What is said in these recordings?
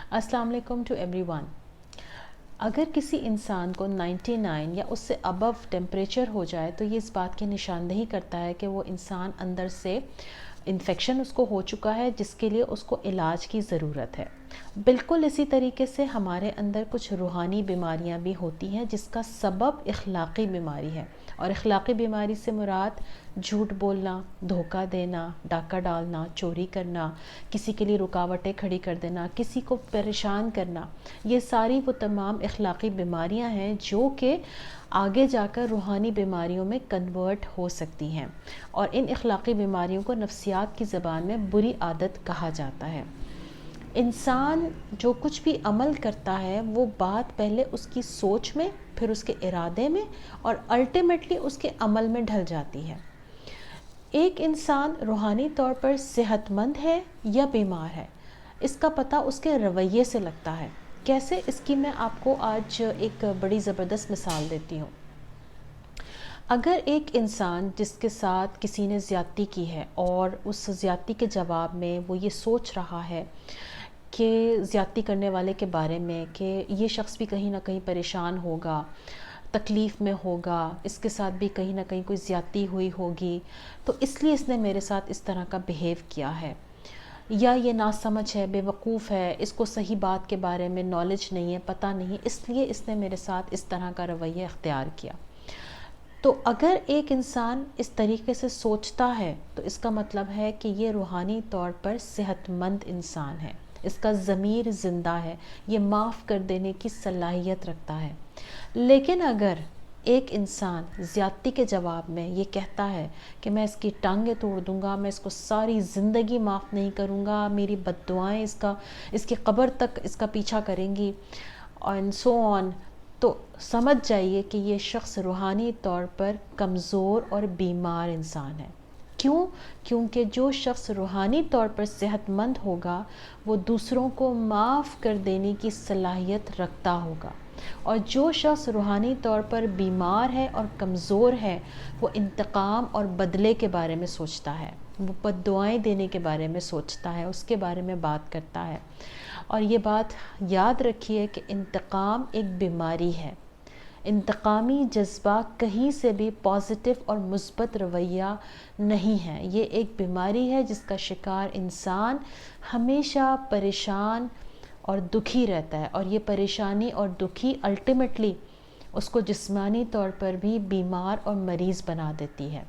السلام علیکم to every one. اگر کسی انسان کو 99 یا اس سے ابو ٹیمپریچر ہو جائے تو یہ اس بات کی نشاندہی کرتا ہے کہ وہ انسان اندر سے انفیکشن اس کو ہو چکا ہے، جس کے لیے اس کو علاج کی ضرورت ہے. بالکل اسی طریقے سے ہمارے اندر کچھ روحانی بیماریاں بھی ہوتی ہیں جس کا سبب اخلاقی بیماری ہے، اور اخلاقی بیماری سے مراد جھوٹ بولنا، دھوکہ دینا، ڈاکہ ڈالنا، چوری کرنا، کسی کے لیے رکاوٹیں کھڑی کر دینا، کسی کو پریشان کرنا، یہ ساری وہ تمام اخلاقی بیماریاں ہیں جو کہ آگے جا کر روحانی بیماریوں میں کنورٹ ہو سکتی ہیں. اور ان اخلاقی بیماریوں کو نفسیات کی زبان میں بری عادت کہا جاتا ہے. انسان جو کچھ بھی عمل کرتا ہے وہ بات پہلے اس کی سوچ میں، پھر اس کے ارادے میں، اور الٹیمیٹلی اس کے عمل میں ڈھل جاتی ہے. ایک انسان روحانی طور پر صحت مند ہے یا بیمار ہے، اس کا پتہ اس کے رویے سے لگتا ہے. کیسے؟ اس کی میں آپ کو آج ایک بڑی زبردست مثال دیتی ہوں. اگر ایک انسان جس کے ساتھ کسی نے زیادتی کی ہے اور اس زیادتی کے جواب میں وہ یہ سوچ رہا ہے کہ زیادتی کرنے والے کے بارے میں کہ یہ شخص بھی کہیں نہ کہیں پریشان ہوگا، تکلیف میں ہوگا، اس کے ساتھ بھی کہیں نہ کہیں کوئی زیادتی ہوئی ہوگی، تو اس لیے اس نے میرے ساتھ اس طرح کا بیہیو کیا ہے، یا یہ ناسمجھ ہے، بے وقوف ہے، اس کو صحیح بات کے بارے میں نالج نہیں ہے، پتہ نہیں، اس لیے اس نے میرے ساتھ اس طرح کا رویہ اختیار کیا. تو اگر ایک انسان اس طریقے سے سوچتا ہے تو اس کا مطلب ہے کہ یہ روحانی طور پر صحت مند انسان ہے، اس کا ضمیر زندہ ہے، یہ معاف کر دینے کی صلاحیت رکھتا ہے. لیکن اگر ایک انسان زیادتی کے جواب میں یہ کہتا ہے کہ میں اس کی ٹانگیں توڑ دوں گا، میں اس کو ساری زندگی معاف نہیں کروں گا، میری بد دعائیں اس کی قبر تک اس کا پیچھا کریں گی، and so on، تو سمجھ جائیے کہ یہ شخص روحانی طور پر کمزور اور بیمار انسان ہے. کیوں؟ کیونکہ جو شخص روحانی طور پر صحت مند ہوگا وہ دوسروں کو معاف کر دینے کی صلاحیت رکھتا ہوگا، اور جو شخص روحانی طور پر بیمار ہے اور کمزور ہے وہ انتقام اور بدلے کے بارے میں سوچتا ہے، وہ بد دعائیں دینے کے بارے میں سوچتا ہے، اس کے بارے میں بات کرتا ہے. اور یہ بات یاد رکھیے کہ انتقام ایک بیماری ہے. انتقامی جذبہ کہیں سے بھی پازیٹیو اور مثبت رویہ نہیں ہے، یہ ایک بیماری ہے جس کا شکار انسان ہمیشہ پریشان اور دکھی رہتا ہے، اور یہ پریشانی اور دکھی الٹیمیٹلی اس کو جسمانی طور پر بھی بیمار اور مریض بنا دیتی ہے.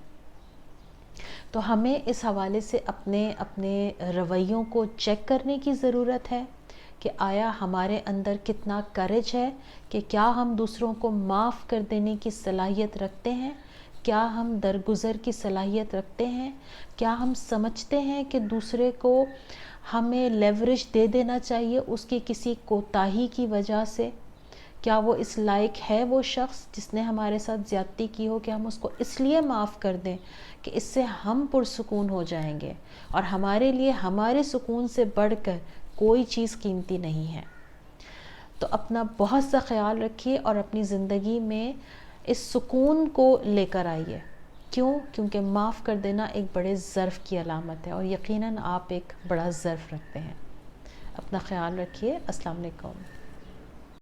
تو ہمیں اس حوالے سے اپنے رویوں کو چیک کرنے کی ضرورت ہے کہ آیا ہمارے اندر کتنا کریج ہے، کہ کیا ہم دوسروں کو معاف کر دینے کی صلاحیت رکھتے ہیں، کیا ہم درگزر کی صلاحیت رکھتے ہیں، کیا ہم سمجھتے ہیں کہ دوسرے کو ہمیں لیوریج دے دینا چاہیے اس کی کسی کوتاہی کی وجہ سے. کیا وہ اس لائق ہے وہ شخص جس نے ہمارے ساتھ زیادتی کی ہو کہ ہم اس کو اس لیے معاف کر دیں کہ اس سے ہم پرسکون ہو جائیں گے، اور ہمارے لیے ہمارے سکون سے بڑھ کر کوئی چیز قیمتی نہیں ہے. تو اپنا بہت سا خیال رکھیے اور اپنی زندگی میں اس سکون کو لے کر آئیے. کیوں؟ کیونکہ معاف کر دینا ایک بڑے ظرف کی علامت ہے، اور یقیناً آپ ایک بڑا ظرف رکھتے ہیں. اپنا خیال رکھیے. السلام علیکم.